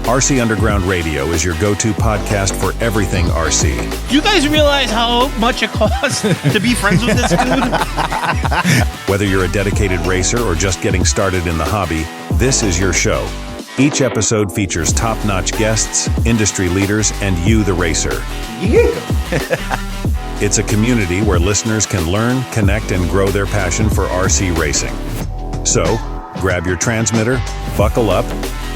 RC Underground Radio is your go-to podcast for everything RC. Do you guys realize how much it costs to be friends with this dude? Whether you're a dedicated racer or just getting started in the hobby, this is your show. Each episode features top-notch guests, industry leaders, and you, the racer. It's a community where listeners can learn, connect, and grow their passion for RC racing. So, grab your transmitter, buckle up,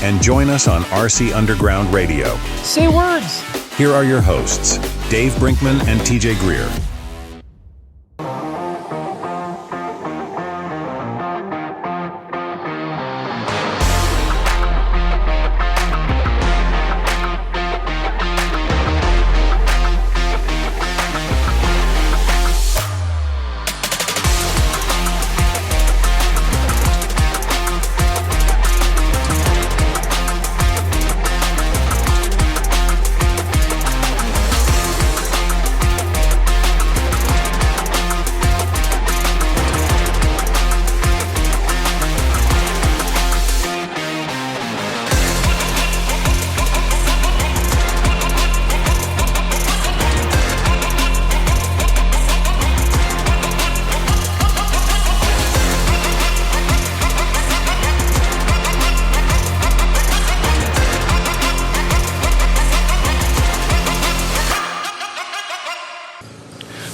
and join us on RC Underground Radio. Say words. Here are your hosts, Dave Brinkman and TJ Greer.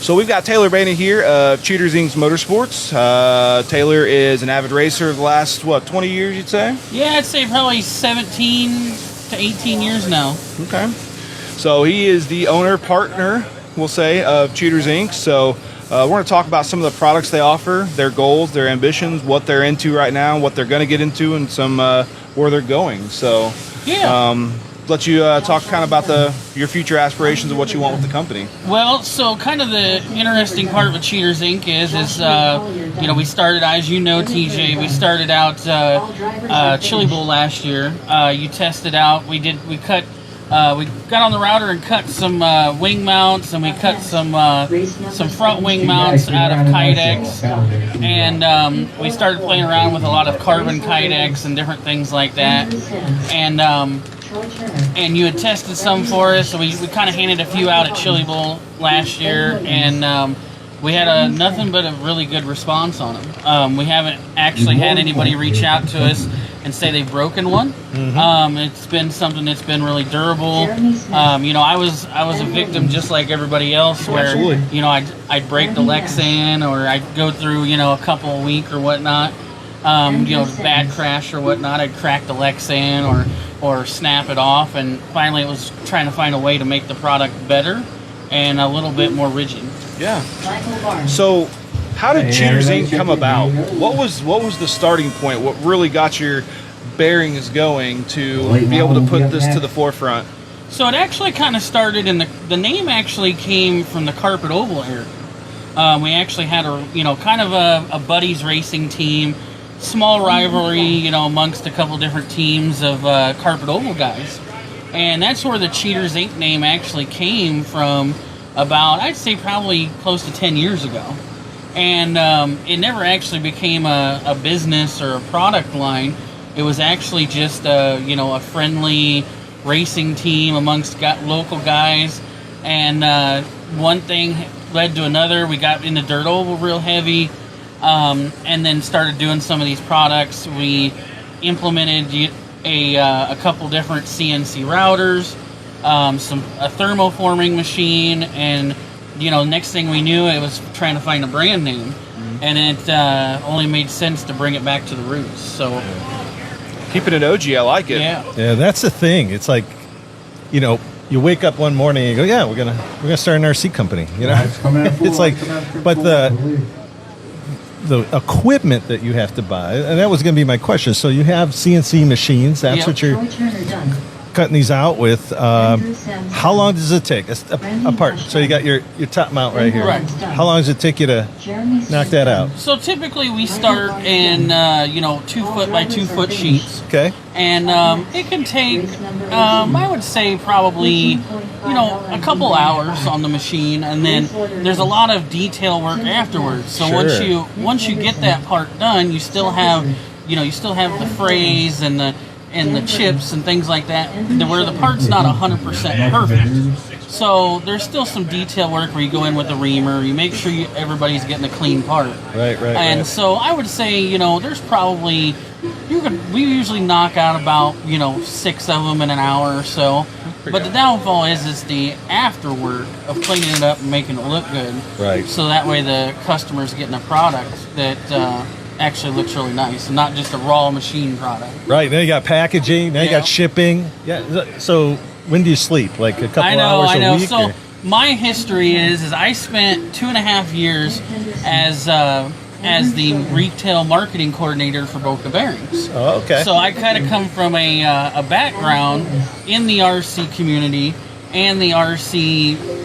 So we've got Taylor Baina here of Cheaters Inc. Motorsports. Taylor is an avid racer of the last, 20 years, you'd say? Yeah, I'd say probably 17 to 18 years now. Okay. So he is the owner, partner, we'll say, of Cheaters Inc. So we're going to talk about some of the products they offer, their goals, their ambitions, what they're into right now, what they're going to get into, and some where they're going. So Yeah. let you talk kind of about your future aspirations and what you want with the company. Well, so kind of the interesting part with Cheaters Inc. is we started, as you know, TJ, we started out Chili Bowl last year. You tested out. We got on the router and cut some wing mounts, and we cut some front wing mounts out of Kydex, and we started playing around with a lot of carbon Kydex and different things like that, and you had tested some for us, so we kind of handed a few out at Chili Bowl last year, and we had nothing but a really good response on them. We haven't actually had anybody reach out to us and say they've broken one. Mm-hmm. It's been something that's been really durable. I was a victim just like everybody else, where Absolutely. I'd break the Lexan, or I'd go through a couple a week or whatnot. Bad crash or whatnot, I'd crack the Lexan or snap it off, and finally it was trying to find a way to make the product better and a little bit more rigid. Yeah. So, how did Cheaters Inc. come about? What was the starting point? What really got your bearings going to be able to put this to the forefront? So it actually kind of started, and the name actually came from the Carpet Oval era. We actually had kind of a buddies racing team, small rivalry, amongst a couple different teams of Carpet Oval guys. And that's where the Cheaters Inc. name actually came from, about, I'd say probably close to 10 years ago. And it never actually became a business or a product line. It was actually just a friendly racing team amongst local guys. And one thing led to another. We got into dirt oval real heavy, and then started doing some of these products. We implemented a couple different CNC routers, a thermoforming machine, and next thing we knew, it was trying to find a brand name, and it only made sense to bring it back to the roots. So keeping it OG, I like it. Yeah, that's the thing. It's like, you wake up one morning and you go, yeah, we're gonna start an RC company. It's like, but the equipment that you have to buy, and that was going to be my question. So you have CNC machines. That's what you're cutting these out with. How long does it take? Apart. So you got your top mount right here. Right. How long does it take you to knock that out? So typically we start in 2 foot by 2 foot sheets. Okay. And it can take, I would say probably, a couple hours on the machine, and then there's a lot of detail work afterwards. So once you get that part done, you still have the frays and and the chips and things like that, where the part's not 100% perfect. So there's still some detail work where you go in with the reamer, you make sure everybody's getting a clean part. Right. And so I would say, there's probably, we usually knock out about, 6 of them in an hour or so. But the downfall is the after work of cleaning it up and making it look good. Right. So that way the customer's getting a product that actually looks really nice, and not just a raw machine product. Right. Now you got packaging. Now you got shipping. Yeah. So when do you sleep? Like a couple hours a week? So my history is I spent 2.5 years as the retail marketing coordinator for Boca Bearings. Oh, okay. So I kind of come from a background in the RC community and the RC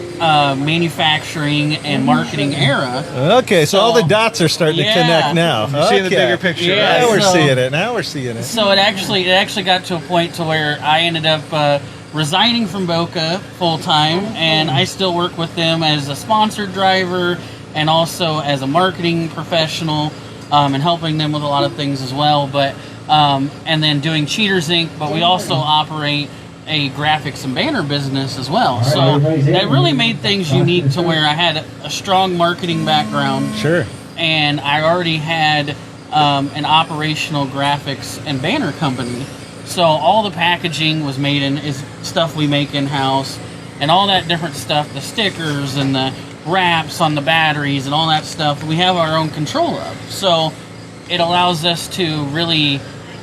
manufacturing and marketing era. Okay, so all the dots are starting to connect now. You're seeing the bigger picture. Yeah, Now we're seeing it. So it actually got to a point to where I ended up resigning from Boca full time, and I still work with them as a sponsored driver and also as a marketing professional, and helping them with a lot of things as well. But and then doing Cheaters Inc. But we also operate a graphics and banner business as well. So that really made things unique to where I had a strong marketing background. Sure. And I already had an operational graphics and banner company. So all the packaging was made is stuff we make in-house, and all that different stuff, the stickers and the wraps on the batteries and all that stuff, we have our own control of. So it allows us to really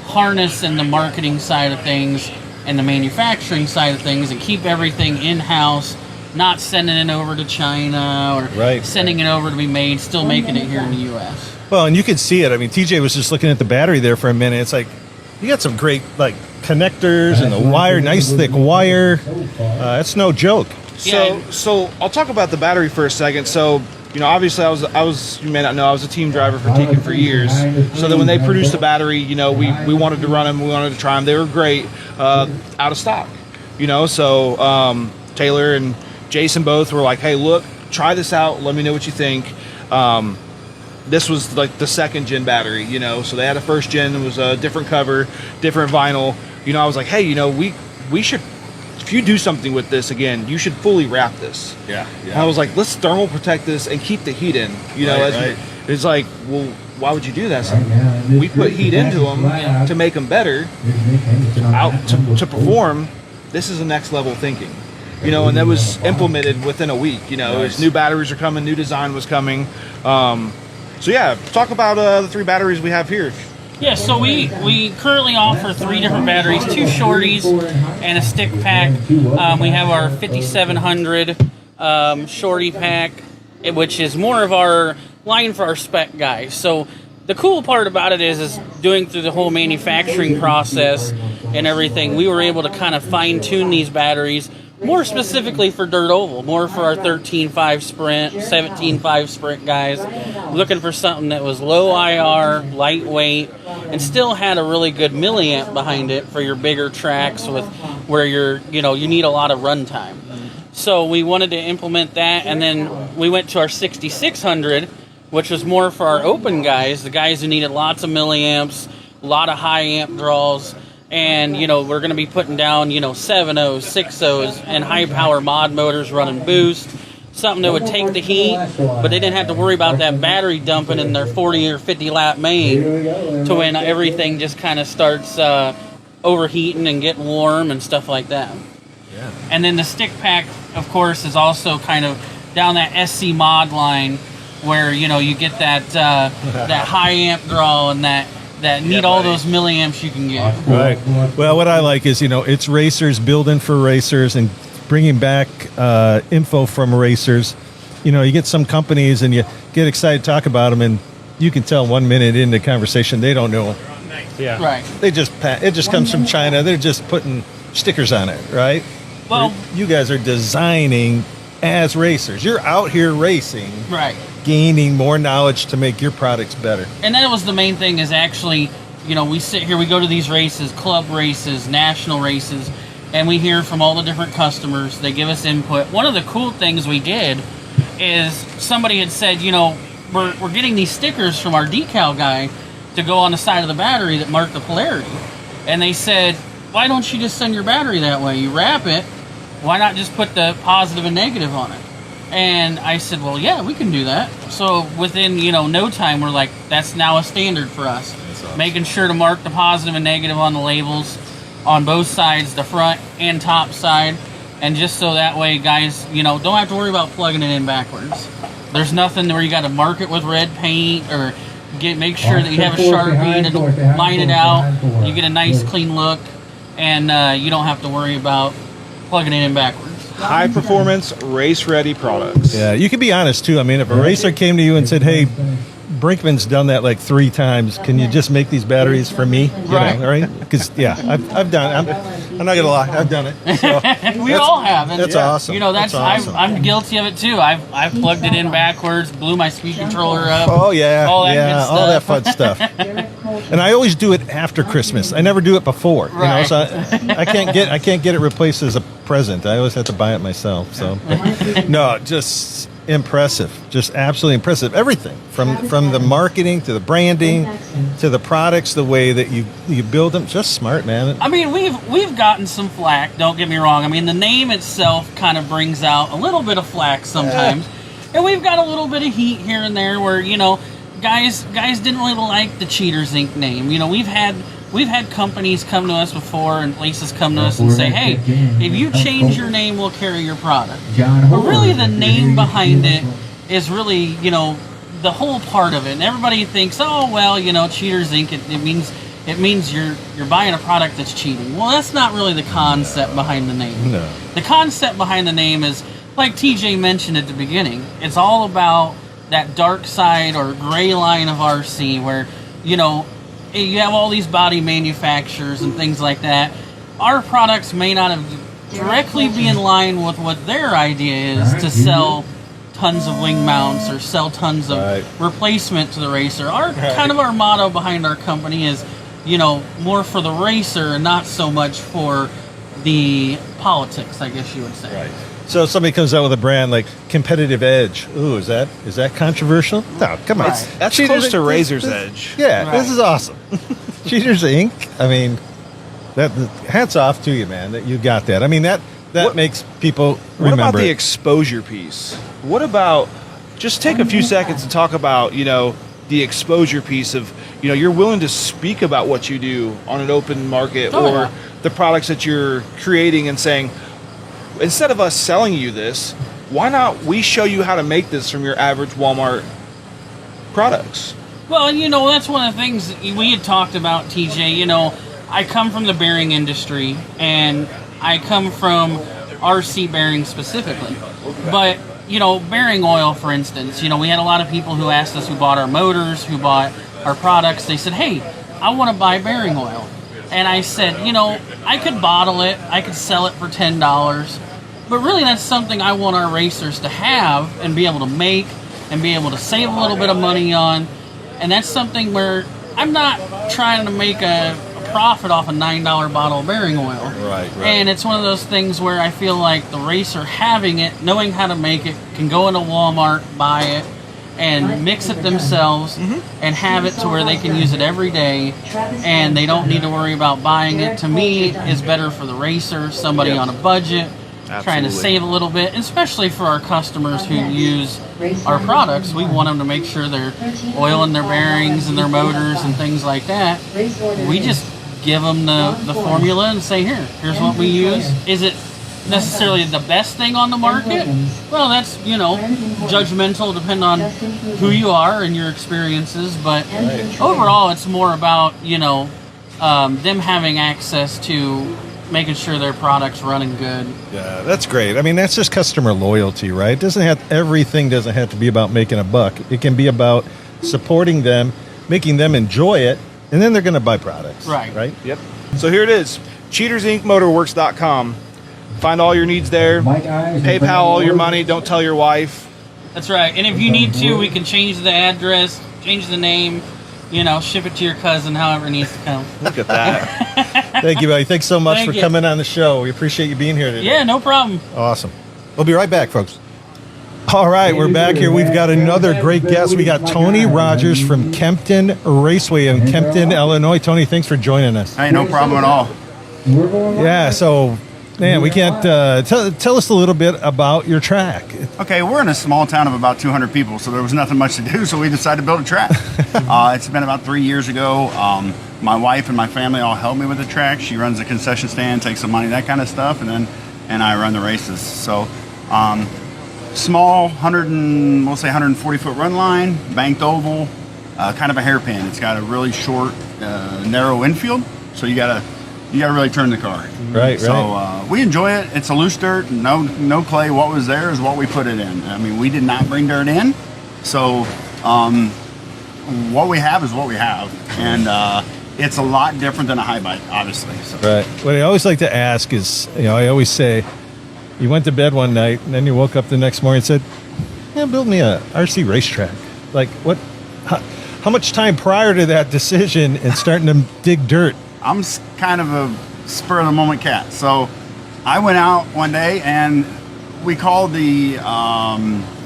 harness in the marketing side of things and the manufacturing side of things and keep everything in-house, not sending it over to China or sending it over to be made, still making it here in the U.S. Well, and you can see it. I mean, TJ was just looking at the battery there for a minute. It's like, you got some great connectors and the wire, nice thick wire. That's no joke. So I'll talk about the battery for a second. So, obviously I was you may not know, I was a team driver for Tekin for years. So that when they produced the battery, we wanted to run them, we wanted to try them. They were great, out of stock. So Taylor and Jason both were like, hey, look, try this out, let me know what you think. This was like the second gen battery, so they had a first gen, it was a different cover, different vinyl. I was like, hey, we should, if you do something with this again, you should fully wrap this. Yeah. And I was like, let's thermal protect this and keep the heat in. It's like, well, why would you do that? So we put heat into them to make them better, to perform. This is the next level thinking. And that was implemented within a week. As new batteries are coming, new design was coming. So yeah, talk about the 3 batteries we have here. Yeah, so we currently offer 3 different batteries, 2 shorties and a stick pack. We have our 5700 shorty pack, which is more of our line for our spec guys. So the cool part about it is doing through the whole manufacturing process and everything, we were able to kind of fine tune these batteries more specifically for dirt oval, more for our 13.5 sprint, 17.5 sprint guys, looking for something that was low IR, lightweight, and still had a really good milliamp behind it for your bigger tracks with where you need a lot of runtime. So we wanted to implement that, and then we went to our 6600, which was more for our open guys, the guys who needed lots of milliamps, a lot of high amp draws. And, we're going to be putting down, 7.0s, 6.0s, and high-power mod motors running boost. Something that would take the heat, but they didn't have to worry about that battery dumping in their 40 or 50-lap main to when everything just kind of starts overheating and getting warm and stuff like that. Yeah. And then the stick pack, of course, is also kind of down that SC mod line where, you get that that high-amp draw and that need all those milliamps you can get. Right. Well, what I like is, it's racers building for racers and bringing back info from racers. You get some companies and you get excited to talk about them, and you can tell 1 minute into conversation they don't know. Yeah. Right. It just comes from China. They're just putting stickers on it, right? Well, you guys are designing as racers. You're out here racing. Right. Gaining more knowledge to make your products better. And that was the main thing is actually, we sit here, we go to these races, club races, national races, and we hear from all the different customers. They give us input. One of the cool things we did is somebody had said, we're getting these stickers from our decal guy to go on the side of the battery that mark the polarity. And they said, why don't you just send your battery that way? You wrap it. Why not just put the positive and negative on it? And I said, well, yeah, we can do that. So within, no time, we're like, that's now a standard for us. Awesome. Making sure to mark the positive and negative on the labels on both sides, the front and top side. And just so that way, guys, don't have to worry about plugging it in backwards. There's nothing where you got to mark it with red paint or make sure that you have a Sharpie to line it out. You get a nice clean look, and you don't have to worry about plugging it in backwards. High performance, race ready products. Yeah, you can be honest too. I mean, if a racer came to you and said, "Hey, Brinkman's done that like 3 times. Can you just make these batteries for me?" Right? Because I've done it. I'm not gonna lie, I've done it. So we all have. And that's awesome. That's awesome. I'm guilty of it too. I've plugged it in backwards, blew my speed controller up. Oh yeah, all that good stuff. all that fun stuff. And I always do it after Christmas. I never do it before. Right. So I can't get it replaced as a present. I always have to buy it myself. So no, just impressive, just absolutely impressive. Everything from the marketing to the branding to the products, the way that you build them, just smart, man. I mean, we've gotten some flack. Don't get me wrong. I mean, the name itself kind of brings out a little bit of flack sometimes, and we've got a little bit of heat here and there where guys didn't really like the Cheaters Inc. name. We've had companies come to us before and places come to us and say, hey, if you change your name, we'll carry your product. But really the name behind it is really, the whole part of it. And everybody thinks, oh, well, Cheaters Inc., it means you're buying a product that's cheating. Well, that's not really the concept behind the name. No. The concept behind the name is, like TJ mentioned at the beginning, it's all about that dark side or gray line of RC where, you have all these body manufacturers and things like that. Our products may not have directly be in line with what their idea is to sell tons of wing mounts or sell tons of replacement to the racer. Kind of our motto behind our company is, more for the racer and not so much for the politics, I guess you would say. Right. So somebody comes out with a brand like Competitive Edge. Ooh, is that controversial? No, come on. That's close to Razor's Edge. Yeah, this is awesome. Cheaters Inc. I mean, hats off to you, man, that you got that. I mean, that makes people remember. What about the exposure piece? What about, just take a few seconds to talk about, the exposure piece of, you're willing to speak about what you do on an open market or the products that you're creating and saying, instead of us selling you this, why not we show you how to make this from your average Walmart products? Well, that's one of the things we had talked about, TJ. I come from the bearing industry, and I come from RC bearing specifically. But, bearing oil, for instance, we had a lot of people who asked us who bought our motors, who bought our products. They said, hey, I want to buy bearing oil. And I said, I could bottle it, I could sell it for $10, but really that's something I want our racers to have and be able to make and be able to save a little bit of money on. And that's something where I'm not trying to make a profit off a $9 bottle of bearing oil. Right. And it's one of those things where I feel like the racer having it, knowing how to make it, can go into Walmart, buy it, and mix it themselves and have it to where they can use it every day and they don't need to worry about buying it. To me, is better for the racer, somebody on a budget, trying to save a little bit, and especially for our customers who use our products. We want them to make sure they're oiling their bearings and their motors and things like that. We just give them the formula and say, here's what we use. Is it necessarily the best thing on the market? Well, that's, judgmental, depending on who you are and your experiences, but overall it's more about, them having access to making sure their product's running good. Yeah, that's great. I mean, that's just customer loyalty, right? Everything doesn't have to be about making a buck. It can be about supporting them, making them enjoy it, and then they're going to buy products. Right? Yep. So here it is, CheatersIncMotorworks.com. Find all your needs there. PayPal all your money. Don't tell your wife. That's right. And if you need to, we can change the address, change the name, ship it to your cousin, however it needs to come. Look at that. Thank you, buddy. Thanks so much for coming on the show. We appreciate you being here today. Yeah, no problem. Awesome. We'll be right back, folks. All right, we're back here. We've got another great guest. We got Tony Rogers from Kempton Raceway in Kempton, Illinois. Tony, thanks for joining us. Hey, no problem at all. Yeah, so, man, we can't tell us a little bit about your track. Okay, we're in a small town of about 200 people, so there was nothing much to do, so we decided to build a track. It's been about 3 years ago. My wife and my family all helped me with the track. She runs the concession stand, takes some money, that kind of stuff, and I run the races. So, small, 140-foot run line, banked oval, kind of a hairpin. It's got a really short, narrow infield, so you gotta really turn the car. Right. So we enjoy it. It's a loose dirt, no clay. What was there is what we put it in. I mean, we did not bring dirt in, so what we have is what we have, and it's a lot different than a high bike, obviously. So. Right. What I always like to ask is, I always say, you went to bed one night and then you woke up the next morning and said, "Yeah, build me a RC racetrack." Like, what? How much time prior to that decision and starting to dig dirt? I'm kind of a spur of the moment cat. So I went out one day and we called the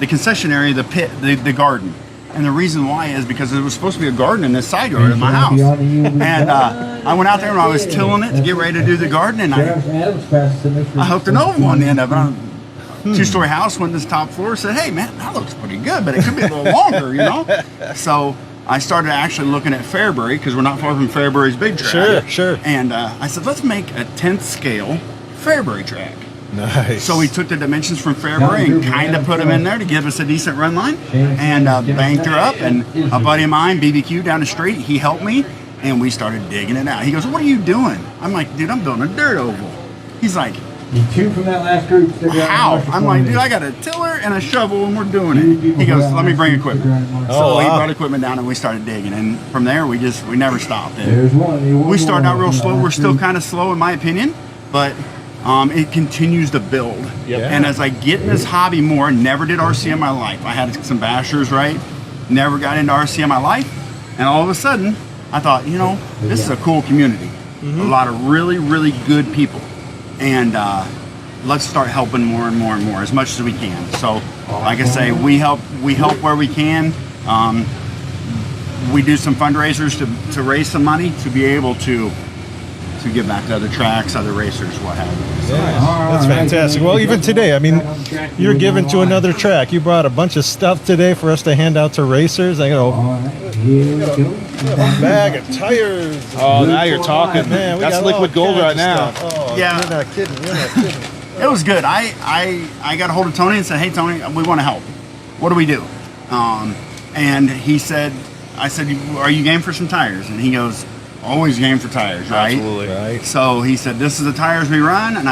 concessionary the pit, the garden. And the reason why is because there was supposed to be a garden in this side yard of my house. And I went out there and I was tilling it to get ready to do the garden, and I hooked an oval on the end of it. Two-story house, went to this top floor, said, "Hey man, that looks pretty good, but it could be a little longer, So I started actually looking at Fairbury, because we're not far from Fairbury's big track. Sure. And I said, let's make a 10th scale Fairbury track. Nice. So we took the dimensions from Fairbury and kind of put them in there to give us a decent run line, and banked her up. And a buddy of mine, BBQ down the street, he helped me, and we started digging it out. He goes, "What are you doing?" I'm like, "Dude, I'm building a dirt oval." He's like, "You two from that last group." "How?" I'm like, "Dude, I got a tiller and a shovel, and we're doing it." He goes, "Let me bring equipment." So he brought equipment down, and we started digging. And from there, we never stopped. And we started out real slow. We're still kind of slow, in my opinion, but it continues to build. Yep. And as I get in this hobby more, never did RC in my life. I had some bashers, right? Never got into RC in my life. And all of a sudden, I thought, this is a cool community. A lot of really, really good people. And let's start helping more and more and more, as much as we can. So, like I say, we help where we can. We do some fundraisers to raise some money to be able to give back to other tracks, other racers, what have you. So, That's fantastic. Well, even today, I mean, you're giving to another track. You brought a bunch of stuff today for us to hand out to racers. I got a bag of tires. Oh, now you're talking. Man, that's liquid gold right now. Oh, Yeah. You're not kidding. it was good. I got a hold of Tony and said, "Hey, Tony, we want to help. What do we do?" And he said, I said, "Are you game for some tires?" And he goes, "Always game for tires, right?" Absolutely. Right. So he said, "This is the tires we run," and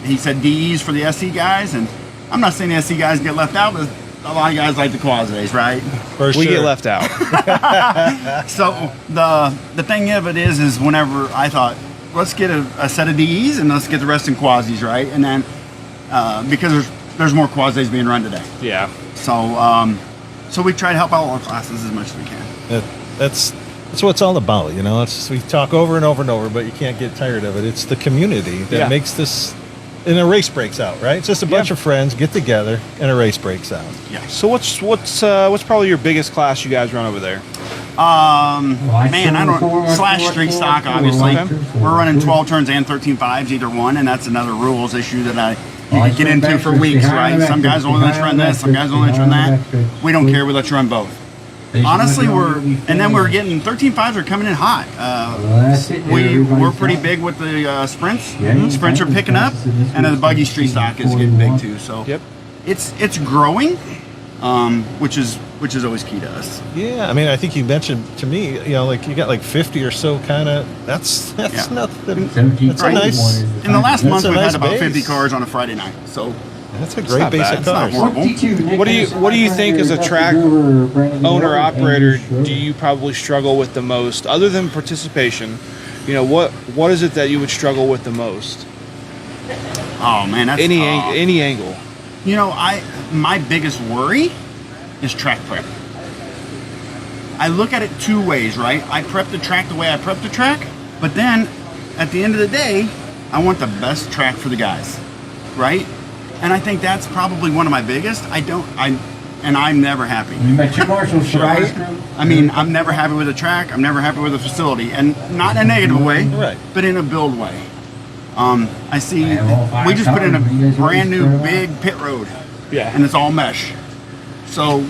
he said DEs for the SE guys, and I'm not saying the SE guys get left out, but a lot of guys like the quasis, right? For sure. We get left out. So the thing of it is whenever I thought, let's get a set of DEs and let's get the rest in quasis, right? And then because there's more quasis being run today, Yeah. so we try to help out all classes as much as we can. That's what it's all about, we talk over and over and over, but you can't get tired of it. It's the community that makes this, and a race breaks out, right? It's just a bunch of friends get together and a race breaks out. Yeah. So what's probably your biggest class you guys run over there? Man, I don't slash street stock. Obviously, we're running 12 turns and 13.5s, either one, and that's another rules issue that you could get into for weeks, right? Some guys only let you run this, some guys only let you run that. We don't care. We let you run both. Honestly, we're getting 13.5s are coming in hot. We're pretty big with the sprints. Sprints are picking up, and the buggy street stock is getting big too. So it's growing, which is always key to us. Yeah, I mean, I think you mentioned to me, like you got like 50 or so kind of. That's nothing. That's a nice. In the last month, we've had about base. 50 cars on a Friday night. So. That's a great base of cars. What do you think as a track owner operator do you probably struggle with the most, other than participation? What is it that you would struggle with the most? Oh man, that's any angle. My biggest worry is track prep. I look at it two ways, right? I prep the track the way I prep the track, but then at the end of the day, I want the best track for the guys, right? And I think that's probably one of my biggest. I'm never happy. You met your marshals for Right? ice cream? I mean, I'm never happy with a track. I'm never happy with a facility, and not in a negative way, Right. but in a build way. I see. I have all 5 We just put in a cars. You guys brand ready new to spread 'em big pit road, Yeah. and it's all mesh. So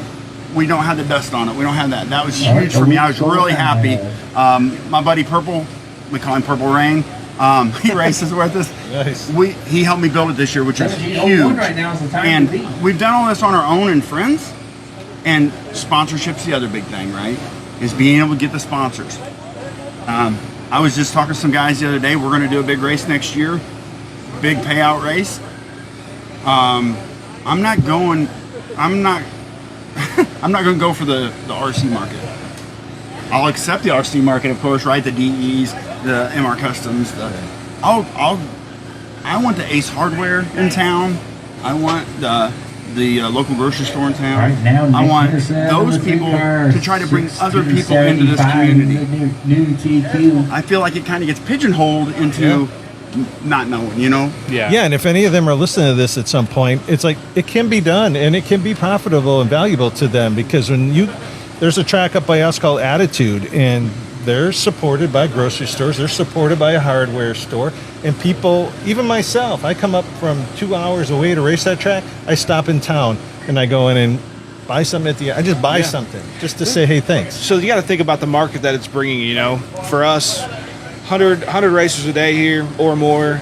we don't have the dust on it. We don't have that. That was All right, huge for me. I was so we- really happy. My buddy Purple, we call him Purple Rain. He races with us. Nice. He helped me build it this year, which is 17:01 huge. right now is the time And to be. we've done all this on our own and friends. And sponsorship's the other big thing, right? Is being able to get the sponsors. I was just talking to some guys the other day. We're going to do a big race next year, big payout race. I'm not going to go for the RC market. I'll accept the RC market, of course, right? The DEs, the MR Customs. I want the Ace Hardware in town. I want the local grocery store in town. Right now, I want Nick Anderson, those the three people cars, to try to bring other people 16, into this 75, community. New TQ. I feel like it kind of gets pigeonholed into not knowing, you know? Yeah. Yeah, and if any of them are listening to this at some point, it's like it can be done and it can be profitable and valuable to them, because there's a track up by us called Attitude, and they're supported by grocery stores, they're supported by a hardware store, and people, even myself, I come up from 2 hours away to race that track. I stop in town and I go in and buy something at the end. I just buy something just to say, hey, thanks. So you got to think about the market that it's bringing. You know, for us, 100 racers a day here or more.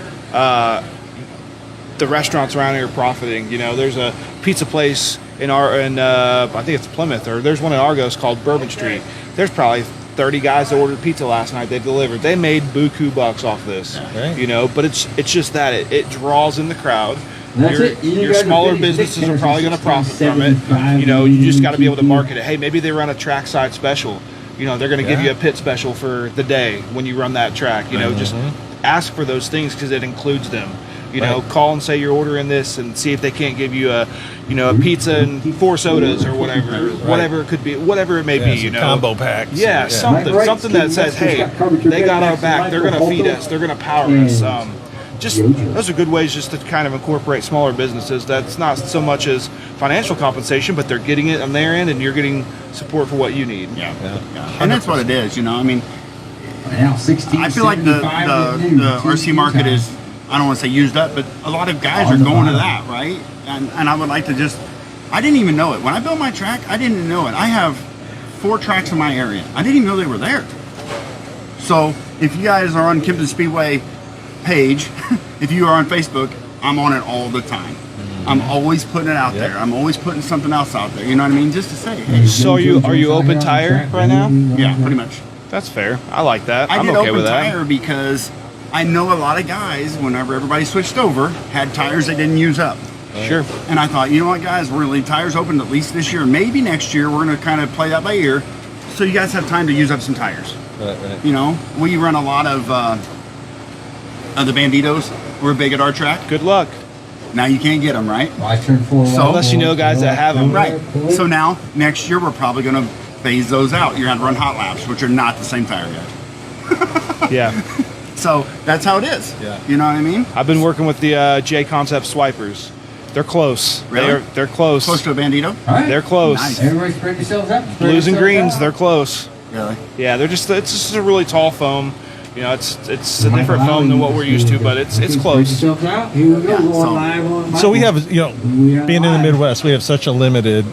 The restaurants around here are profiting. You know, there's a pizza place in I think it's Plymouth, or there's one in Argos called Bourbon Street. There's probably 30 guys that ordered pizza last night. They delivered. They made buku bucks off this. Right. You know, but it's just that it draws in the crowd. That's your, it. You your guys are smaller 56, businesses are probably going to profit from it. 75, You know, you just got to be able to TQ. market it. Hey, maybe they run a trackside special. You know, they're going to give Yeah. you a pit special for the day when you run that track. You know, just ask for those things because it includes them. You know, Right. call and say you're ordering this and see if they can't give you a pizza and 4 sodas or whatever it could be, whatever it may be. You some know, combo packs. Yeah, something Right, something that says, hey, they got our back. They're going to feed us. They're going to power us. Just those are good ways just to kind of incorporate smaller businesses. That's not so much as financial compensation, but they're getting it on their end, and you're getting support for what you need. Yeah. And that's what it is, you know. I mean, Now 16, I feel like the 75 at noon, RC TQ market time. is, I don't want to say used up, but a lot of guys are going to that, right? And I would like to I didn't even know it. When I built my track, I didn't know it. I have 4 tracks in my area. I didn't even know they were there. So if you guys are on Kempton Speedway page, if you are on Facebook, I'm on it all the time. I'm always putting it out there. I'm always putting something else out there. You know what I mean? Just to say, hey, So are you open tire right now? yeah, pretty much. That's fair. I like that. I I'm did okay open with that. tire because I know a lot of guys, whenever everybody switched over, had tires they didn't use up. Sure. And I thought, you know what, guys, we're going to leave tires open at least this year. Maybe next year we're going to kind of play that by ear, so you guys have time to use up some tires. Right. You know, we run a lot of the Banditos. We're big at our track. Good luck. Now you can't get them, right? Well, I turned 4 So- Unless you know guys that have them. Right. So now, next year, we're probably going to phase those out. You're going to run hot laps, which are not the same tire yet. Yeah. So that's how it is. Yeah. You know what I mean? I've been working with the J Concept swipers. They're close. Really? They're close. Close to a Bandito? All right. They're close. Nice. Everybody spread yourselves out. Spread Blues and yourselves greens, out. they're close. Really? Yeah, it's just a really tall foam. You know, it's a different foam than what we're used to, but it's Spread close. yourselves out. Here we go. Yeah, Going so- live on So we my- have, being in the Midwest, we have such a limited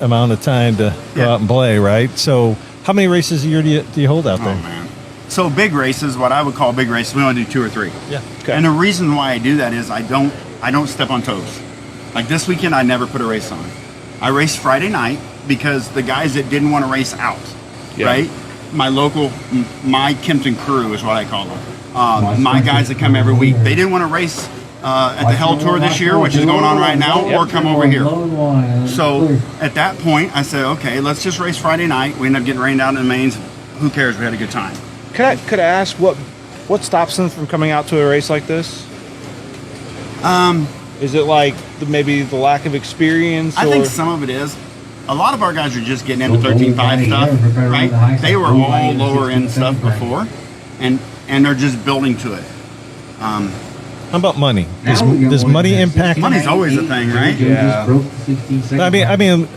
amount of time to go out and play, right? So how many races a year do you hold out Oh, there? man. So big races, what I would call big races, we only do 2 or 3. Yeah. Okay. And the reason why I do that is I don't step on toes. Like this weekend, I never put a race on. I raced Friday night because the guys that didn't want to race out, Yeah. right? My local, my Kempton crew is what I call them. My guys that come every week, they didn't want to race at the Hell Tour this year, which is going on right now, or come over here. So at that point, I said, okay, let's just race Friday night. We end up getting rained out in the mains. Who cares? We had a good time. Could I ask what stops them from coming out to a race like this? Is it like maybe the lack of experience? I or? think some of it is. A lot of our guys are just getting into 13.5 stuff, right? They were all lower end stuff before, and they're just building to it. How about money? Now we got Does one money that's impact? Money's always a thing, right? Joe Yeah. just broke the 16 second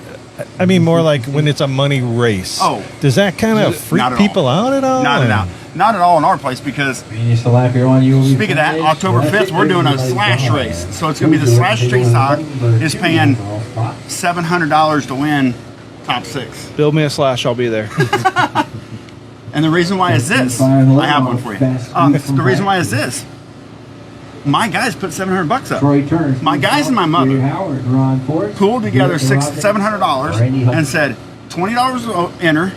I mean more like when it's a money race. Oh. Does that kind of freak Not at all. people out at all? Not at all. Not at all in our place because Finish the lap here on you. speak of that, October 5th, we're doing a slash race. So it's going to be the slash street stock is paying $700 to win top 6. Build me a slash, I'll be there. And the reason why is this. I have one for you. The reason why is this. My guys put $700 up. Troy Turner. My guys and my mother Howard, Ron Forrest. Pooled together $700 $700 and said $20 to enter,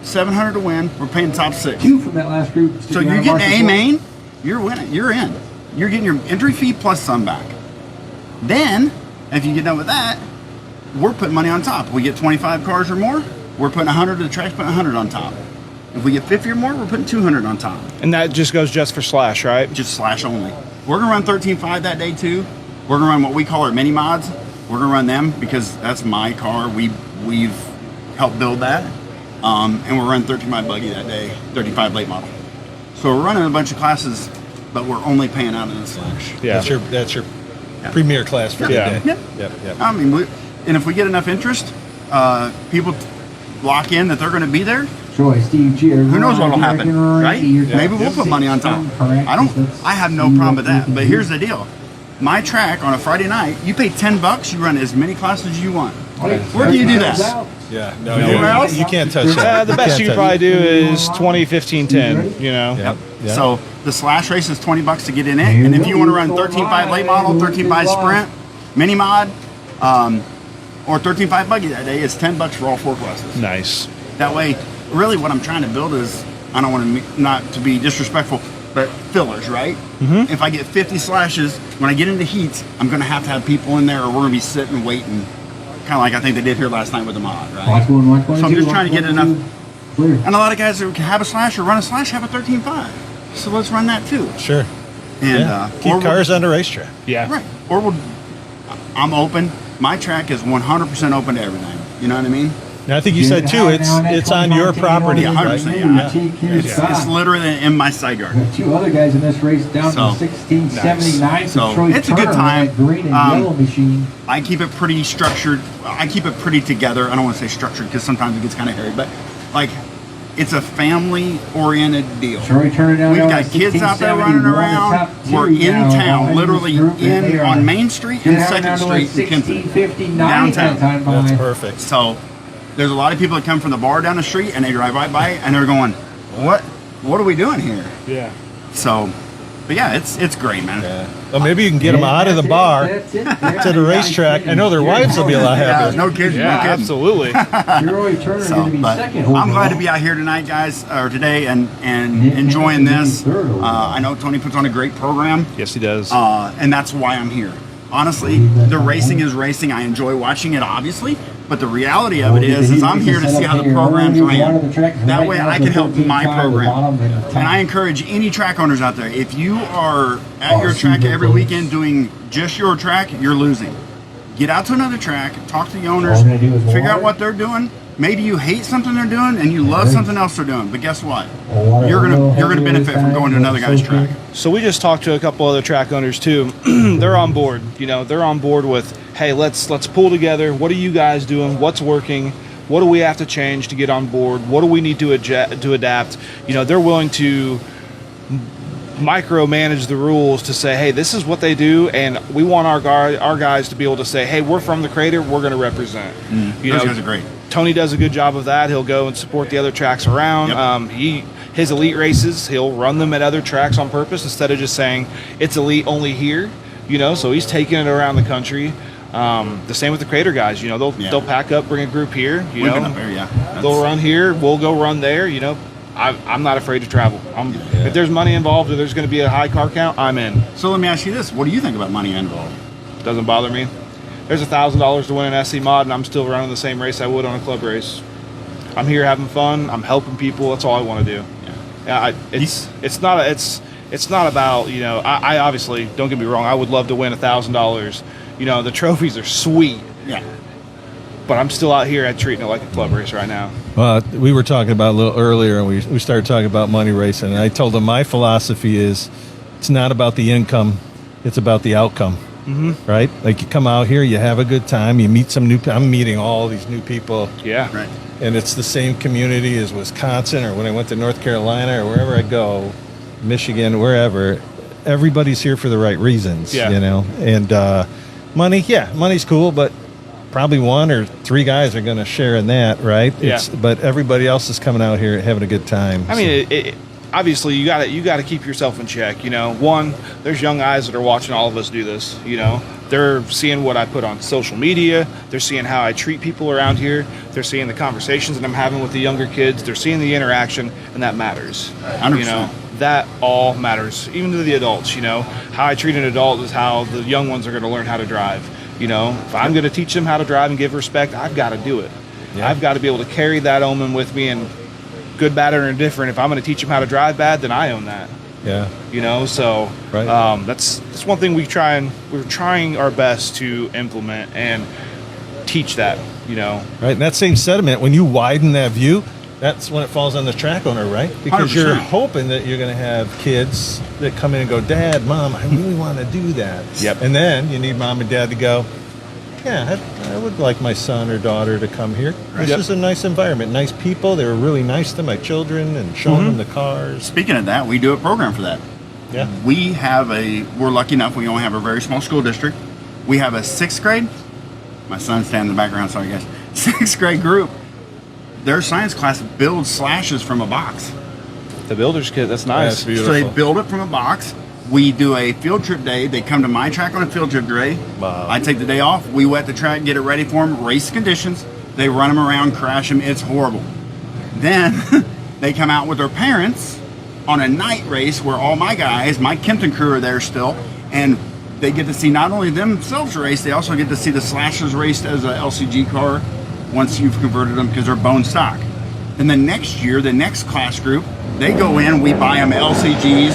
$700 to win. We're paying top 6. 2 from that last group. So you're getting A main, you're winning. You're in. You're getting your entry fee plus some back. Then, if you get done with that, we're putting money on top. We get 25 cars or more, we're putting 100 to the track's putting 100 on top. If we get 50 or more, we're putting 200 on top. And that just goes just for slash, right? Just slash only. We're gonna run 13.5 that day too. We're gonna run what we call our mini mods. We're gonna run them because that's my car. We've helped build that. And we're running 13.5 buggy that day, 35 late model. So we're running a bunch of classes, but we're only paying out in the slash. Yeah. That's your premier class for Yeah. the day. Yep. Yep. I mean, and if we get enough interest, people lock in that they're going to be there. Troy, Steve Cheer. Who knows what'll happen, right? Maybe we'll put money on top. I have no problem with that. But here's the deal: my track on a Friday night, you pay $10, you run as many classes as you want. Where do you do that? Yeah. No, Anywhere else? you can't touch that. The best you can't could probably touch do is 20, 15, 10, you know? Yep. Yeah. So the slash race is $20 to get in it, and if you want to run 13.5 late model, 13.5 sprint, mini mod, or 13.5 buggy that day, it's $10 for all 4 classes. Nice. That way, really, what I'm trying to build is, I don't want to not to be disrespectful, but fillers, right? Mm-hmm. If I get 50 slashes, when I get into heats, I'm going to have people in there, or we're going to be sitting waiting, kind of like I think they did here last night with the mod, right? Watch one, watch one, So I'm two, just watch trying to get one, enough. two. Clear. And a lot of guys who can have a slash or run a slash have a 13.5. So let's run that too. Sure. And Yeah. or Keep cars on the racetrack. Yeah. right. Or I'm open. My track is 100% open to everything. You know what I mean? Now, I think you said too, it's on your property, Yeah, right? 100%, yeah. It's literally in my side yard. Got 2 other guys in this race down So, to 1679 So, for Troy it's a good Turner, time. that green and yellow machine. I keep it pretty structured. I keep it pretty together. I don't want to say structured because sometimes it gets kind of hairy, but like it's a family-oriented deal. Troy Turner down We've there got at kids out there running 1671, the around. top We're 2 in now, town, in literally this group, and they are on Main Street and 2nd Street in Kempton. 1659 Downtown. that time That's behind. perfect. So there's a lot of people that come from the bar down the street and they drive right by and they're going, what are we doing here? Yeah. So, but yeah, it's great, man. Yeah. Well, maybe you can get them out of the bar to the racetrack. I know their wives will be a lot Yeah, happier. no kidding, Yeah, no kidding. absolutely. Troy Turner So, going to be but second. I'm glad to overall. be out here tonight, guys, or today, and Nick enjoying Hamilton this. third overall. I know Tony puts on a great program, Yes, he does. and that's why I'm here. Honestly, the racing is racing. I enjoy watching it, obviously, but the reality of it is I'm here to see how the programs ran. That way I can help my program. And I encourage any track owners out there, if you are at your track every weekend doing just your track, you're losing. Get out to another track, talk to the owners, figure out what they're doing. Maybe you hate something they're doing and you love something else they're doing, but guess what? You're gonna benefit from going to another guy's track. So we just talked to a couple other track owners too. They're on board. You know, they're on board with, hey, let's pull together. What are you guys doing? What's working? What do we have to change to get on board? What do we need to adapt? You know, they're willing to micromanage the rules to say, hey, this is what they do, and we want our guys to be able to say, hey, we're from the Crater, we're going to represent. Those guys are great. Tony does a good job of that. He'll go and support the other tracks around. Yep. His elite races, he'll run them at other tracks on purpose instead of just saying it's elite only here. You know, so he's taking it around the country. The same with the Crater guys. You know, they'll pack up, bring a group here. You We've know, been up there, yeah. they'll run here. We'll go run there. You know, I'm not afraid to travel. If there's money involved or there's going to be a high car count, I'm in. So let me ask you this: what do you think about money involved? Doesn't bother me. There's $1,000 to win an SC mod, and I'm still running the same race I would on a club race. I'm here having fun. I'm helping people. That's all I want to do. It's not about, you know. I obviously, don't get me wrong, I would love to win $1,000. You know, the trophies are sweet. Yeah. But I'm still out here at treating it like a club race right now. Well, we were talking about a little earlier, and we started talking about money racing. And I told them my philosophy is it's not about the income, It's about the outcome, right? Like you come out here, you have a good time, you meet some new. I'm meeting all these new people, Yeah. Right. and it's the same community as Wisconsin or when I went to North Carolina or wherever I go, Michigan, wherever. Everybody's here for the right reasons, Yeah. you know. And money's cool, but probably 1 or 3 guys are going to share in that, right? Yeah. But everybody else is coming out here having a good time. I mean, obviously you got to keep yourself in check. You know, one, there's young eyes that are watching all of us do this. You know, they're seeing what I put on social media. They're seeing how I treat people around here. They're seeing the conversations that I'm having with the younger kids. They're seeing the interaction, and that matters. 100%. You know, that all matters, even to the adults. You know, how I treat an adult is how the young ones are going to learn how to drive. You know, if I'm going to teach them how to drive and give respect, I've got to do it. Yeah. I've got to be able to carry that omen with me, and good, bad, or indifferent. If I'm going to teach them how to drive bad, then I own that. yeah. You know, so Right. that's one thing we're trying our best to implement and teach that. You know, Right, and that same sentiment, when you widen that view, that's when it falls on the track owner, right? Because you're 100%. hoping that you're going to have kids that come in and go, Dad, Mom, I really want to do that. Yep. And then you need Mom and Dad to go, yeah, I would like my son or daughter to come here. This Yep. is a nice environment, nice people. They were really nice to my children and showing them the cars. Speaking of that, we do a program for that. Yeah. We're lucky enough, we only have a very small school district. We have a 6th grade, my son's standing in the background, sorry guys, 6th grade group. Their science class builds slashes from a box. the builder's kit. That's nice. That's beautiful. So they build it from a box. We do a field trip day. They come to my track on a field trip day. Wow. I take the day off. We wet the track, get it ready for them, race conditions. They run them around, crash them. It's horrible. Then they come out with their parents on a night race where all my guys, my Kempton crew are there still, and they get to see not only themselves race, they also get to see the slashers raced as a LCG car once you've converted them because they're bone stock. And then next year, the next class group, they go in, we buy them LCGs,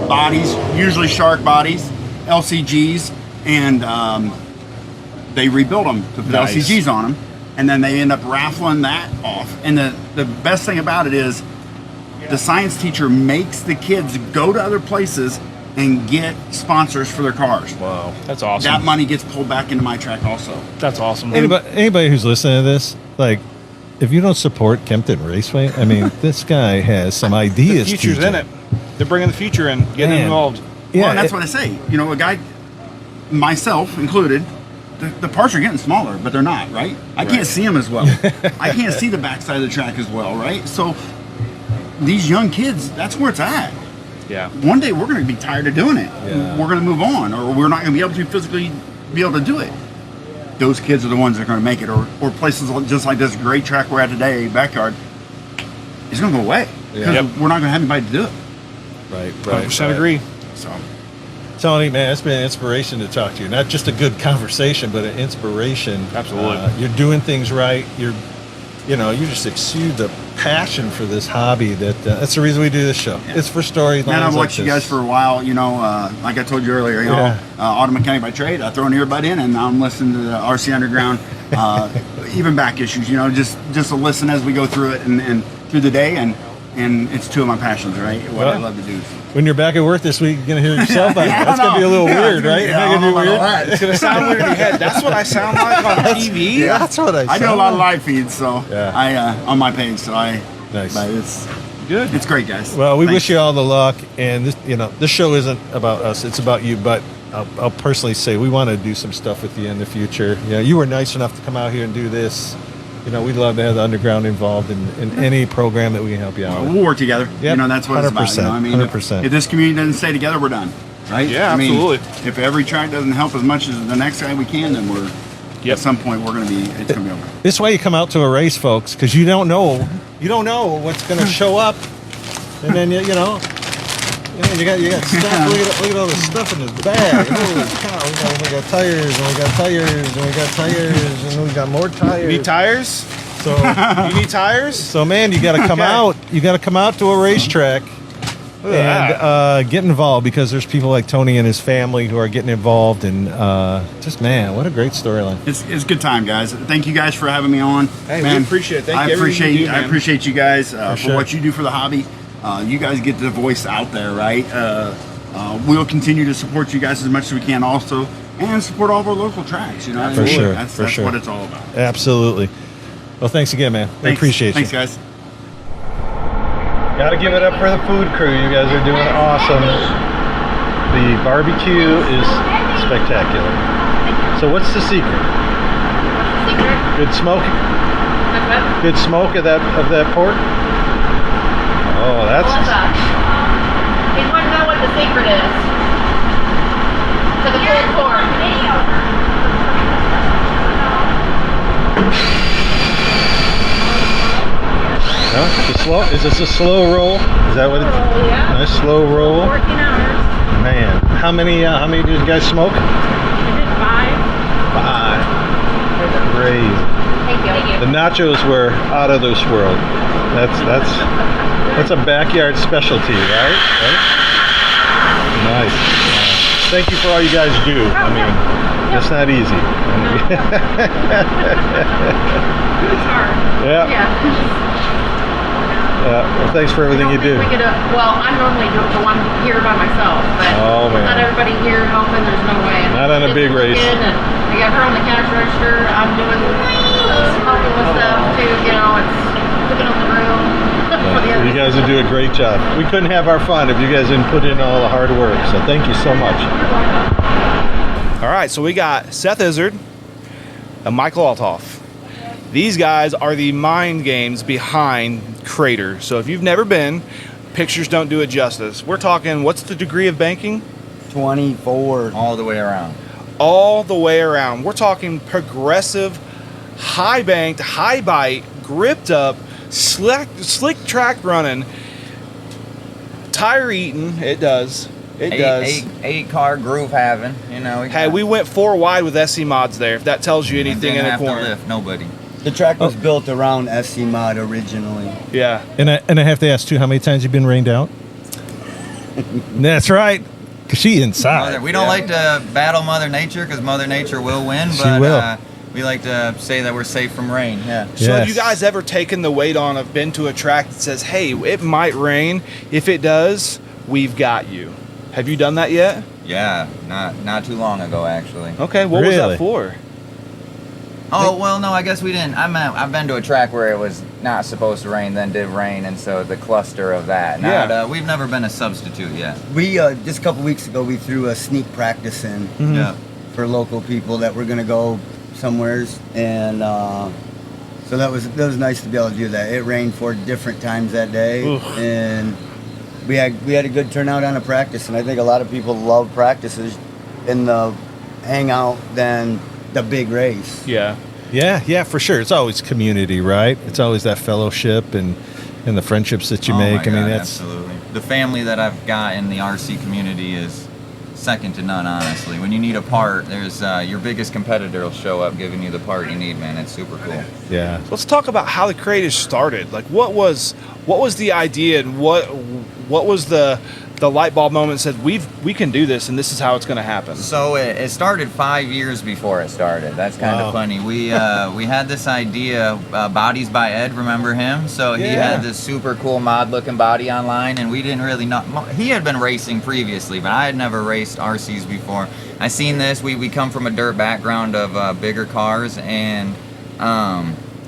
bodies, usually shark bodies, LCGs, and they rebuild them to put Nice. LCGs on them, and then they end up raffling that off. And the best thing about it is the science teacher makes the kids go to other places and get sponsors for their cars. Wow. That's awesome. That money gets pulled back into my track also. That's awesome. Anybody who's listening to this, like, if you don't support Kempton Raceway, I mean, this guy has some The ideas. future's TJ. in it. They're bringing the future in, getting Man. involved. Yeah, Well, and that's what I say. You know, a guy, myself included, the parts are getting smaller, but they're not, right? I can't see them as well. I can't see the backside of the track as well, right? So these young kids, that's where it's at. Yeah. One day we're going to be tired of doing it. Yeah. We're going to move on, or we're not going to be able to physically be able to do it. Those kids are the ones that are going to make it, or places just like this great track we're at today, backyard, it's going to go away because Yeah. we're not going to have anybody to do it. Right, 100% agree. So Tony, man, it's been an inspiration to talk to you. Not just a good conversation, but an inspiration. Absolutely. You're doing things right. You just exude the passion for this hobby. That's the reason we do this show. It's for storylines. Man, I've like watched you this. guys for a while. You know, like I told you earlier, you know, Yeah. auto mechanic by trade. I throw an earbud in, and I'm listening to the RC Underground, even back issues. You know, just to listen as we go through it and through the day, and it's two of my passions, right? What I Well, love to do. When you're back at work this week, you're going to hear yourself out. Yeah, That's going to be a little weird, right? Yeah, Isn't that gonna be weird? It's going to sound weird in your head. That's what I sound like on TV. Yeah. That's what I do a lot of live feeds, so Yeah. I on my page, so I. Nice. But it's Good. it's great, guys. Well, we Thanks. wish you all the luck, and this show isn't about us; it's about you. But I'll personally say we want to do some stuff with you in the future. You were nice enough to come out here and do this. We'd love to have the underground involved in any program that we can help you out with. We'll work together. Yep, You know, that's what it's about. You know, I mean, 100%. if this community doesn't stay together, we're done. Right? Yeah, I mean, absolutely. If every track doesn't help as much as the next guy we can, then we're Yep. at some point it's gonna be over. This is why you come out to a race, folks, because you don't know what's going to show up, and then you got stuff. Look at all the stuff in the bag. Holy cow! We got tires, and we got tires, and we got tires, and we got more tires. You need tires? So, You need tires? so man, you got to come out. You got to come out to a racetrack Look at and get involved, because there's people like Tony and his family who are getting involved, and just man, what a great storyline. It's a good time, guys. Thank you guys for having me on. Hey, we man, appreciate it. Thank I you, everything appreciate you do, I man. appreciate you guys for sure. what you do for the hobby. You guys get the voice out there, right? We'll continue to support you guys as much as we can also, and support all of our local tracks, you know? For sure, That's sure. what it's all about. Absolutely. Well, thanks again, man. We appreciate you. Thanks, guys. Got to give it up for the food crew. You guys are doing awesome. The barbecue is spectacular. So what's the secret? Secret? Good smoke? What's what? Good smoke of that pork? Oh, that's... He's wanting to know what the secret is to the pulled pork. No, it's slow. Is this a slow roll? Is that what it is? Yeah. Nice slow roll. 14 hours. Man, how many did you guys smoke? I did 5. 5. Crazy. Thank you. The nachos were out of this world. That's a backyard specialty, right? Nice. Thank you for all you guys do. I mean, it's not easy. It's hard. Yeah. Well, thanks for everything you do. I normally do the one here by myself, but Oh, man. not everybody here helping. There's no way. Not on a big race. And I got her on the cash register. I'm doing helping with stuff too. You know, it's cooking up the room. You guys will do a great job. We couldn't have our fun if you guys didn't put in all the hard work. So thank you so much. All right, so we got Seth Izzard and Michael Althoff. These guys are the mind games behind Crater. So if you've never been, pictures don't do it justice. We're talking, what's the degree of banking? 24. All the way around. All the way around. We're talking progressive, high banked, high bite, gripped up, slick track running, tire eating. It does. It does. Eight car groove having. You know. Hey, we went 4 wide with SC mods there. If that tells you anything in the have corner. to lift nobody. The track was built around SC Mod originally. Yeah. And I have to ask too, how many times you've been rained out? That's right. 'Cause she inside. We don't like to battle Mother Nature because Mother Nature will win, She but will. we like to say that we're safe from rain. Yeah. So have Yes. you guys ever taken the weight on of been to a track that says, hey, it might rain. If it does, we've got you. Have you done that yet? Yeah. Not too long ago actually. Okay, what was Really? that for? Oh well, no, I guess we didn't. I've been to a track where it was not supposed to rain, then did rain, and so the cluster of that. Yeah. We've never been a substitute yet. We just a couple weeks ago we threw a sneak practice in Yeah. for local people that were gonna go somewheres, and so that was nice to be able to do that. It rained 4 different times that day, and we had a good turnout on a practice, and I think a lot of people love practices in the hangout than the big race. Yeah. Yeah, for sure. It's always community, right? It's always that fellowship and the friendships that you Oh make. my I mean, God, that's absolutely the family that I've got in the RC community is second to none. Honestly, when you need a part, there's your biggest competitor will show up giving you the part you need. Man, it's super cool. yeah. Let's talk about how the Creators started. Like, what was the idea, and what was the light bulb moment that said we can do this, and this is how it's going to happen? So it started 5 years before it started. That's kind Wow. of funny. We had this idea, Bodies by Ed, remember him? So he Yeah. had this super cool mod looking body online, and we didn't really know. He had been racing previously, but I had never raced RCs before. I seen this. We come from a dirt background of bigger cars, and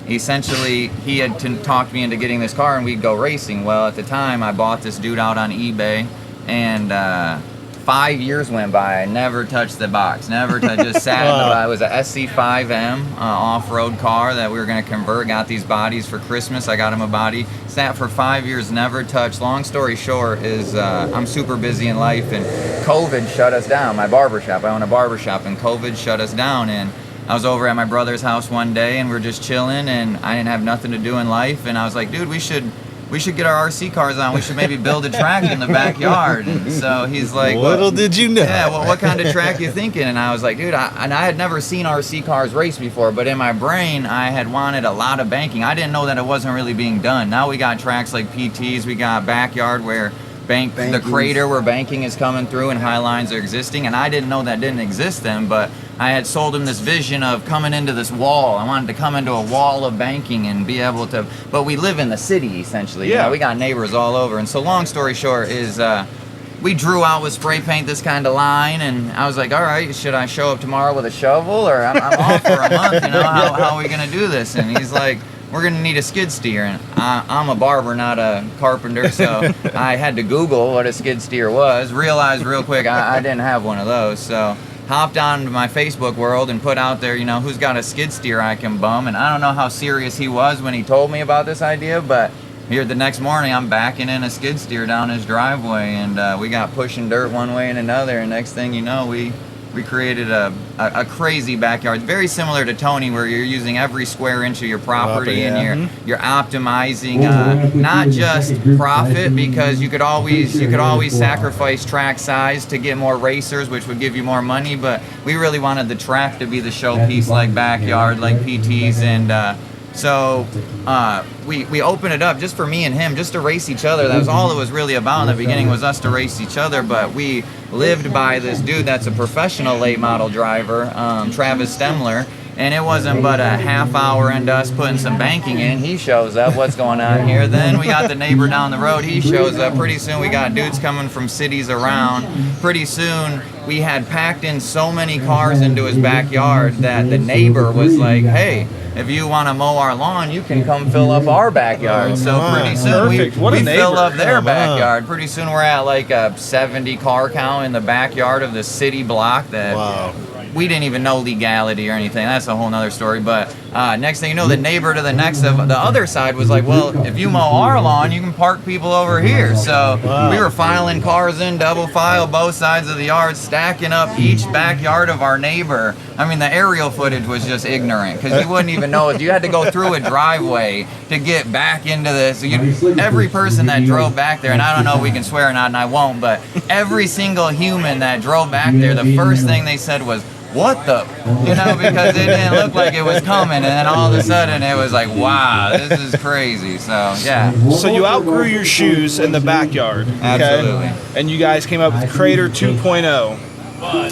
essentially he had talked me into getting this car and we'd go racing. Well, at the time I bought this dude out on eBay, and 5 years went by. I never touched the box, just sat in the, it was a SC5M off-road car that we were going to convert. Got these bodies for Christmas. I got him a body, sat for 5 years, never touched. Long story short is I'm super busy in life, and COVID shut us down. My barbershop, I own a barbershop, and COVID shut us down, and I was over at my brother's house one day, and we were just chilling, and I didn't have nothing to do in life, and I was like, dude, we should get our RC cars on. We should maybe build a track in the backyard. And so he's like, Little did you know. yeah, well, what kind of track you thinking? And I was like, dude, I had never seen RC cars race before, but in my brain, I had wanted a lot of banking. I didn't know that it wasn't really being done. Now we got tracks like PTs, we got backyard where bank, the Bankings. crater where banking is coming through and high lines are existing. And I didn't know that didn't exist then, but I had sold him this vision of coming into this wall. I wanted to come into a wall of banking and be able to, but we live in the city essentially. You know, we got neighbors all over. And so long story short is, we drew out with spray paint this kind of line, and I was like, all right, should I show up tomorrow with a shovel, or I'm off for a month, you know, how are we gonna do this? And he's like, we're gonna need a skid steer. And I'm a barber, not a carpenter, so I had to Google what a skid steer was, realized real quick I didn't have one of those, so hopped on my Facebook world and put out there, you know, who's got a skid steer I can bum. And I don't know how serious he was when he told me about this idea, but here the next morning I'm backing in a skid steer down his driveway, and we got pushing dirt one way and another, and next thing you know, we created a crazy backyard, very similar to Tony, where you're using every square inch of your property, and you're optimizing not just profit, because you could always sacrifice track size to get more racers, which would give you more money, but we really wanted the track to be the showpiece, like backyard, like PTs, and so we opened it up just for me and him, just to race each other. That was all it was really about in the beginning, was us to race each other. But we lived by this dude that's a professional late model driver, Travis Stemler, and it wasn't but a half hour into us putting some banking in. He shows up, what's going on here? Then we got the neighbor down the road, he shows up. Pretty soon we got dudes coming from cities around. Pretty soon we had packed in so many cars into his backyard that the neighbor was like, hey, if you want to mow our lawn, you can come fill up our backyard. So pretty soon we fill up their backyard. Pretty soon we're at like a 70 car count in the backyard of the city block that we didn't even know legality or anything. That's a whole nother story. But next thing you know, the neighbor to the next of the other side was like, well, if you mow our lawn, you can park people over here. So we were filing cars in, double file, both sides of the yard, stacking up each backyard of our neighbor. I mean, the aerial footage was just ignorant, because you wouldn't even know it. You had to go through a driveway to get back into this. Every person that drove back there, and I don't know if we can swear or not, and I won't, but every single human that drove back there, the first thing they said was, what the, you know, because it didn't look like it was coming, and then all of a sudden it was like, wow, this is crazy. So yeah. So you outgrew your shoes in the backyard, okay? Absolutely. And you guys came up with Crater 2.0,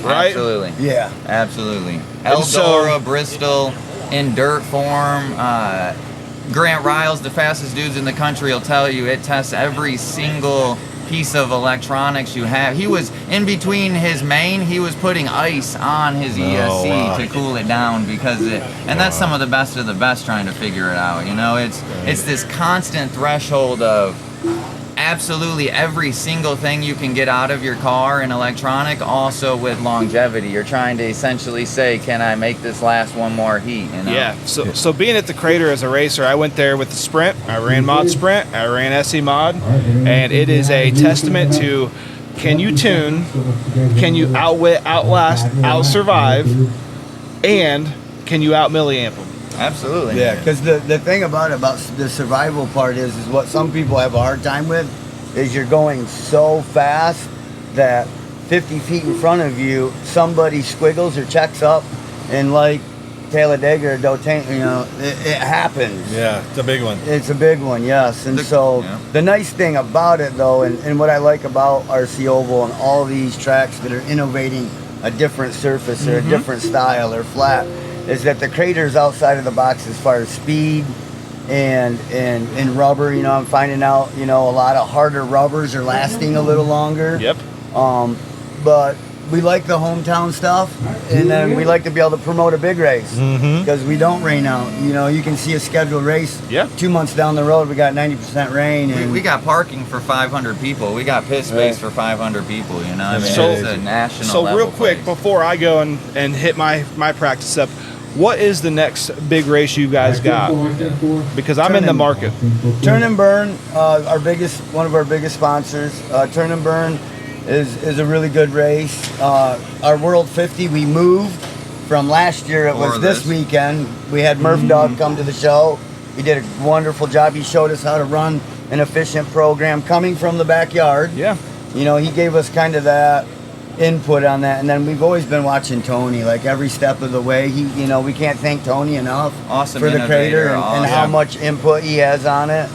right? Absolutely. Yeah. Absolutely. Eldora, Bristol, in dirt form. Grant Riles, the fastest dudes in the country, will tell you it tests every single piece of electronics you have. He was in between his main, he was putting ice on his ESC to cool it down, because and that's some of the best trying to figure it out, you know. It's this constant threshold of absolutely every single thing you can get out of your car in electronic, also with longevity. You're trying to essentially say, can I make this last one more heat, you know? Yeah, so being at the Crater as a racer, I went there with the Sprint, I ran Mod Sprint, I ran SE Mod, and it is a testament to, can you tune, can you outwit, outlast, out-survive, and can you out-milliamp them? Absolutely. Yeah, because the thing about the survival part is what some people have a hard time with, is you're going so fast that 50 feet in front of you, somebody squiggles or checks up, and like Talladega or Dotain, you know, it happens. Yeah, it's a big one. It's a big one, yes. And the nice thing about it, though, and what I like about RC Oval and all these tracks that are innovating a different surface or a different style or flat, is that the Crater's outside of the box as far as speed and rubber. You know, I'm finding out, you know, a lot of harder rubbers are lasting a little longer. Yep. But we like the hometown stuff, and then we like to be able to promote a big race, because we don't rain out. You know, you can see a scheduled race 2 months down the road, we got 90% rain. And we got parking for 500 people. We got pit space for 500 people, you know? I mean, it's a national So level real quick, place. before I go and hit my practice up, what is the next big race you guys got? Because I'm in the market. Turn and Burn, one of our biggest sponsors. Turn and Burn is a really good race. Our World 50, we moved from last year. It was this weekend. We had Murph Dog come to the show. He did a wonderful job. He showed us how to run an efficient program coming from the backyard. Yeah. You know, he gave us kind of that input on that, and then we've always been watching Tony, like every step of the way. He, you know, we can't thank Tony enough Awesome for the Crater and how Yeah. much input he has on it.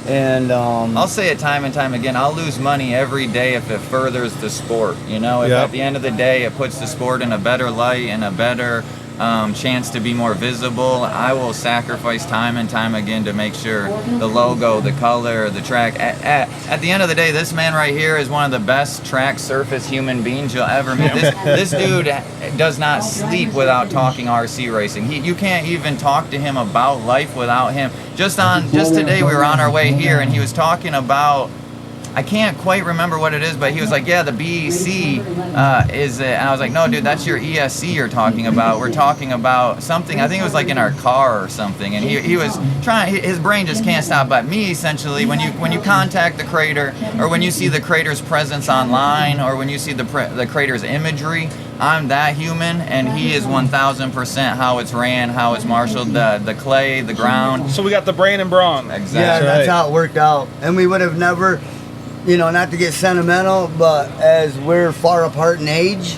And I'll say it time and time again. I'll lose money every day if it furthers the sport. You know, if Yep. at the end of the day it puts the sport in a better light and a better chance to be more visible, I will sacrifice time and time again to make sure the logo, the color, the track. At the end of the day, this man right here is one of the best track surface human beings you'll ever meet. This dude does not sleep without talking RC racing. You can't even talk to him about life without him. Just today we were on our way here and he was talking about, I can't quite remember what it is, but he was like, yeah, the BEC is it. And I was like, no, dude, that's your ESC you're talking about. We're talking about something, I think it was like in our car or something. And he was trying, his brain just can't stop. But me, essentially, when you contact the crater, or when you see the crater's presence online, or when you see the crater's imagery, I'm that human, and he is 1,000% how it's ran, how it's marshaled, the clay, the ground. So we got the brain and brawn. Exactly. yeah, that's how it worked out. And we would have never, you know, not to get sentimental, but as we're far apart in age,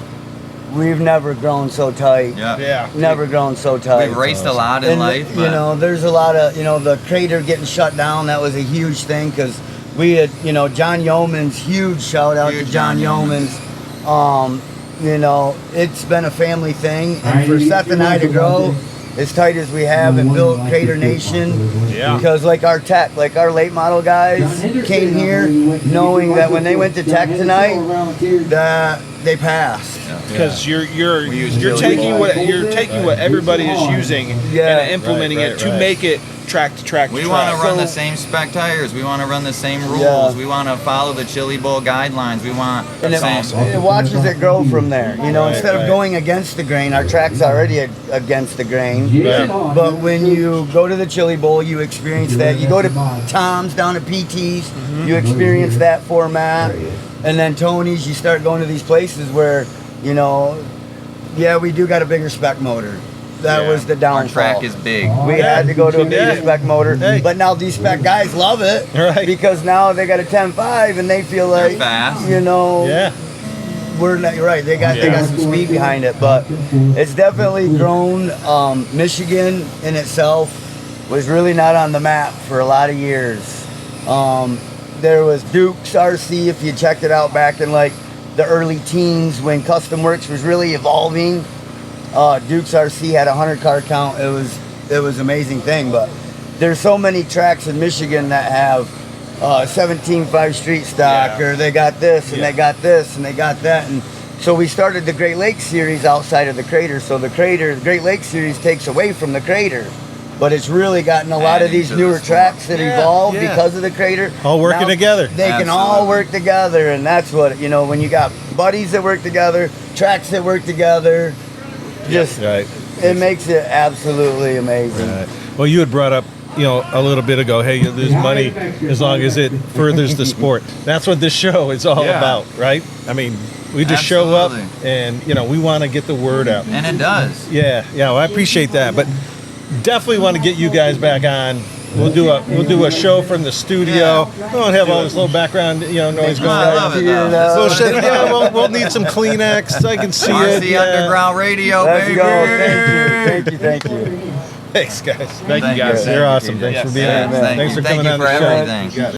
we've never grown so tight. Yeah. Never grown so tight. We've raced a lot in And, life. you know, there's a lot of, you know, the crater getting shut down. That was a huge thing because we had, you know, John Yeoman's, huge shout out Huge to John John Yeoman's. You know, it's been a family thing. And for Seth and I to grow as tight as we have and build Crater Nation, because like our tech, like our late model guys came here knowing that when they went to tech tonight, that they passed. Because you're use taking what everybody is using and implementing it to make it track to track. We want to run the same spec tires. We want to run the same rules. We want to follow the Chili Bowl guidelines. We want And the same. it watches it grow from there. You know, instead of going against the grain, our track's already against the grain. But when you go to the Chili Bowl, you experience that. You go to Tom's down at PT's, you experience that format. And then Tony's, you start going to these places where, you know, yeah, we do got a bigger spec motor. That was the downfall. Our track is big. We had to go to a bigger spec motor, but now these spec guys love it because now they got a 10.5 and they feel like, They're fast. you know, we're not right. They got some speed behind it, but it's definitely grown. Michigan in itself was really not on the map for a lot of years. There was Duke's RC, if you checked it out back in like the early teens when Custom Works was really evolving. Duke's RC had a 100 car count. It was an amazing thing, but there's so many tracks in Michigan that have 17.5 street stock, or they got this and they got this and they got that. And so we started the Great Lakes series outside of the crater. So the Great Lakes series takes away from the crater, but it's really gotten a lot of these newer tracks that evolved because of the crater. All working Now together. They can all work together, and that's what, you know, when you got buddies that work together, tracks that work together, just it makes it absolutely amazing. Well, you had brought up, you know, a little bit ago, hey, you lose money as long as it furthers the sport. That's what this show is all about, right? I mean, we just show up and, you know, we want to get the word out. And it does. Yeah, well, I appreciate that, but definitely want to get you guys back on. We'll do a show from the studio. We don't have all this little background, you know, noise going on. I love it, though. Little shit. Yeah, we'll need some Kleenex. I can see it. RC Underground Radio, Let's baby. go. Thank you. Thanks, guys. Thank you guys. You're awesome. Thanks for being here. Thanks for coming on the show. Everything.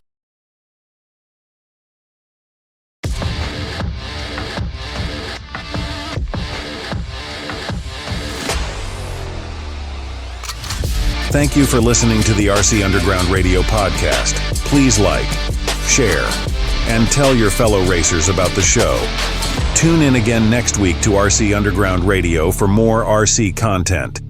Thank you for listening to the RC Underground Radio podcast. Please like, share, and tell your fellow racers about the show. Tune in again next week to RC Underground Radio for more RC content.